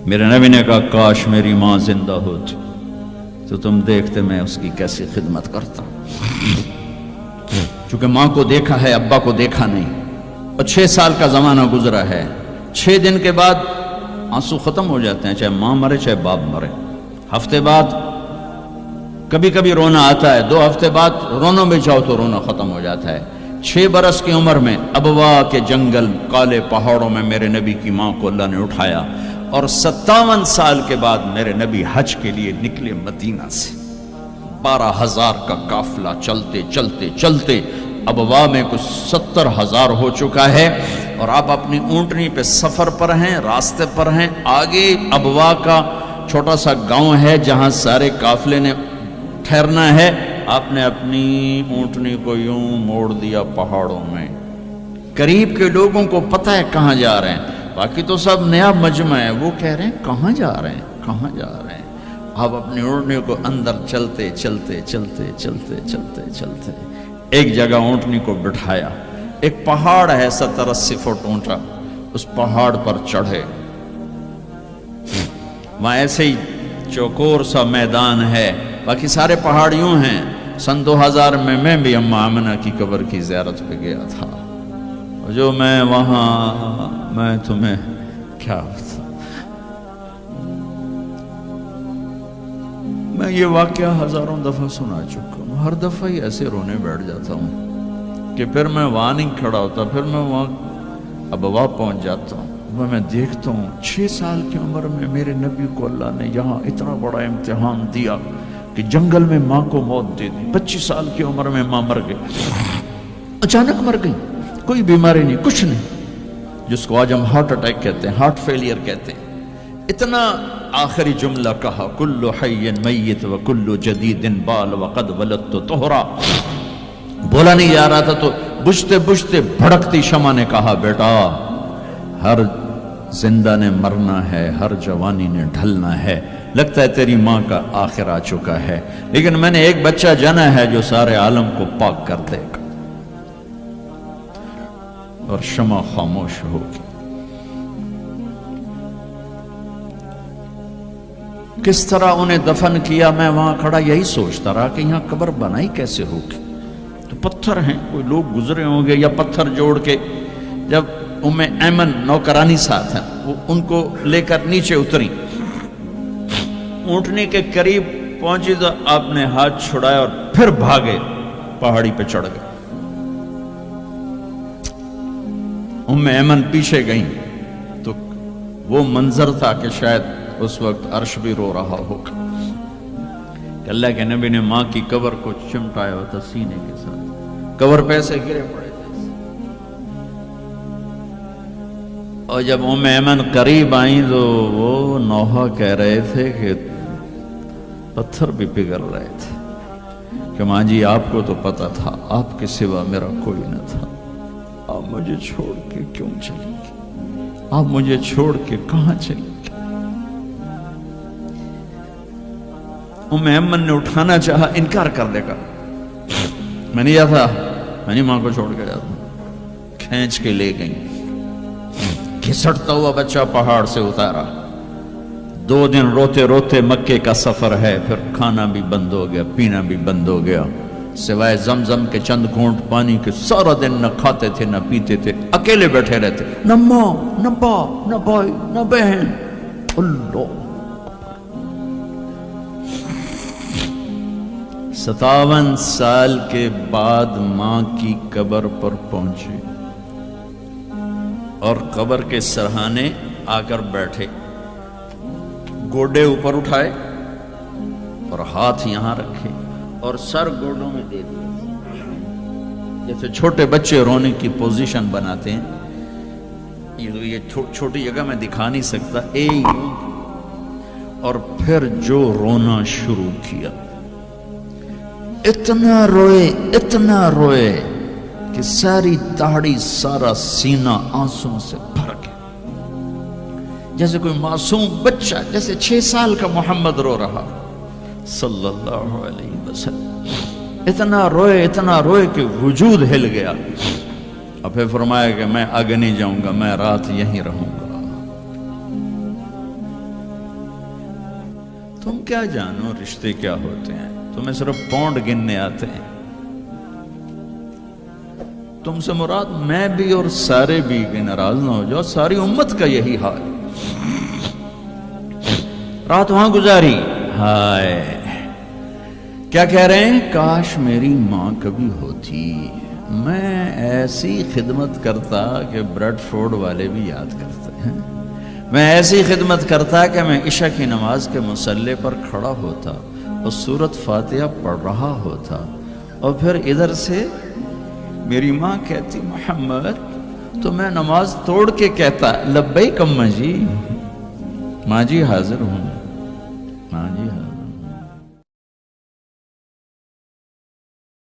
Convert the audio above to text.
میرے نبی نے کہا کاش میری ماں زندہ ہوتی تو تم دیکھتے میں اس کی کیسی خدمت کرتا. چونکہ ماں کو دیکھا ہے ابا کو دیکھا نہیں، اور 6 سال کا زمانہ گزرا ہے. 6 دن کے بعد آنسو ختم ہو جاتے ہیں، چاہے ماں مرے چاہے باپ مرے. ہفتے بعد کبھی کبھی رونا آتا ہے، 2 ہفتے بعد رونا بھی چاہو تو رونا ختم ہو جاتا ہے. 6 برس کی عمر میں ابوا کے جنگل کالے پہاڑوں میں میرے نبی کی ماں کو اللہ نے اٹھایا، اور 57 سال کے بعد میرے نبی حج کے لیے نکلے مدینہ سے. 12,000 کا قافلہ چلتے چلتے چلتے ابوا میں کچھ 70,000 ہو چکا ہے، اور آپ اپنی اونٹنی پہ سفر پر ہیں، راستے پر ہیں. آگے ابوا کا چھوٹا سا گاؤں ہے جہاں سارے قافلے نے ٹھہرنا ہے. آپ نے اپنی اونٹنی کو یوں موڑ دیا پہاڑوں میں. قریب کے لوگوں کو پتہ ہے کہاں جا رہے ہیں، باقی تو سب نیا مجمع ہے. وہ کہہ رہے ہیں کہاں جا رہے ہیں، کہاں جا رہے ہیں. آپ اپنی اونٹنی کو اندر چلتے چلتے چلتے چلتے چلتے چلتے ایک جگہ اونٹنی کو بٹھایا. ایک پہاڑ ہے 70-80 فٹ اونچا، اس پہاڑ پر چڑھے. وہاں ایسے ہی چوکور سا میدان ہے، باقی سارے پہاڑ یوں ہیں. سن 2000 میں بھی اماں آمنہ کی قبر کی زیارت پہ گیا تھا. جو میں وہاں میں تمہیں کیا بتا، میں یہ واقعہ ہزاروں دفعہ سنا چکا ہوں. ہر دفعہ ہی ایسے رونے بیٹھ جاتا ہوں کہ پھر میں وہاں نہیں کھڑا ہوتا، پھر میں وہاں ابوا پہنچ جاتا ہوں. میں دیکھتا ہوں 6 سال کی عمر میں میرے نبی کو اللہ نے یہاں اتنا بڑا امتحان دیا کہ جنگل میں ماں کو موت دے دی. 25 سال کی عمر میں ماں مر گئی، اچانک مر گئی، کوئی بیماری نہیں، کچھ نہیں، جس کو آج ہم ہارٹ اٹیک کہتے ہیں، ہارٹ فیلئر کہتے ہیں. اتنا آخری جملہ کہا کل حی میت و کل جدید بال وقد ولدت طہرا. بولا نہیں جا رہا تھا تو بجھتے بجھتے بھڑکتی شمع نے کہا بیٹا ہر زندہ نے مرنا ہے، ہر جوانی نے ڈھلنا ہے. لگتا ہے تیری ماں کا آخر آ چکا ہے، لیکن میں نے ایک بچہ جنا ہے جو سارے عالم کو پاک کر دے گا. اور شمع خاموش ہوگی. کس طرح انہیں دفن کیا، میں وہاں کھڑا یہی سوچتا رہا کہ یہاں قبر بنائی کیسے ہوگی. تو پتھر ہیں، کوئی لوگ گزرے ہوں گے یا پتھر جوڑ کے. جب ایمن نوکرانی ساتھ ہیں، وہ ان کو لے کر نیچے اتری، اونٹنی کے قریب پہنچی تو آپ نے ہاتھ چھڑایا اور پھر بھاگے، پہاڑی پہ چڑھ گئے. ایمن پیچھے گئیں تو وہ منظر تھا کہ شاید اس وقت عرش بھی رو رہا ہوگا کہ اللہ کے نبی نے ماں کی قبر کو چمٹایا ہوتا سینے کے ساتھ. قبر پہ ایسے گرے پڑے تھے. اور جب ایمن قریب آئیں تو وہ نوحہ کہہ رہے تھے کہ پتھر بھی پگھل رہے تھے کہ ماں جی آپ کو تو پتا تھا آپ کے سوا میرا کوئی نہ تھا، آپ مجھے چھوڑ کے کیوں چلی گئی، آپ مجھے چھوڑ کے کہاں چلی گئی. ایمن نے اٹھانا چاہا، انکار کر دے گا، میں نہیں جاتا، میں نہیں ماں کو چھوڑ کے جاتا. کھینچ کے لے گئی، گھسٹتا ہوا بچہ پہاڑ سے اتارا. 2 دن روتے روتے مکے کا سفر ہے، پھر کھانا بھی بند ہو گیا، پینا بھی بند ہو گیا، سوائے زمزم کے چند گھونٹ پانی کے سارا دن نہ کھاتے تھے نہ پیتے تھے، اکیلے بیٹھے رہتے، نہ ماں نہ باپ نہ بھائی نہ بہن. اللہ 57 سال کے بعد ماں کی قبر پر پہنچے اور قبر کے سرہانے آ کر بیٹھے، گوڈے اوپر اٹھائے اور ہاتھ یہاں رکھے اور سر گوڈوں میں دے دیا، جیسے چھوٹے بچے رونے کی پوزیشن بناتے ہیں. یہ چھوٹی جگہ میں دکھا نہیں سکتا. اور پھر جو رونا شروع کیا، اتنا روئے کہ ساری داڑھی سارا سینہ آنسوں سے بھر گیا، جیسے کوئی معصوم بچہ، جیسے 6 سال کا محمد رو رہا صلی اللہ علیہ وسلم. اتنا روئے کہ وجود ہل گیا. اور پھر فرمایا کہ میں آگے نہیں جاؤں گا، میں رات یہیں رہوں گا. تم کیا جانو رشتے کیا ہوتے ہیں، تمہیں صرف پونڈ گننے آتے ہیں. تم سے مراد میں بھی اور سارے بھی، کہ ناراض نہ ہو جاؤ، ساری امت کا یہی حال. رات وہاں گزاری. ہائے کیا کہہ رہے ہیں؟ کاش میری ماں کبھی ہوتی، میں ایسی خدمت کرتا کہ بریڈ فورڈ والے بھی یاد کرتے ہیں. میں ایسی خدمت کرتا کہ میں عشاء کی نماز کے مصلے پر کھڑا ہوتا اور سورۃ فاتحہ پڑھ رہا ہوتا، اور پھر ادھر سے میری ماں کہتی محمد، تو میں نماز توڑ کے کہتا لبیک اماں جی، ماں جی حاضر ہوں.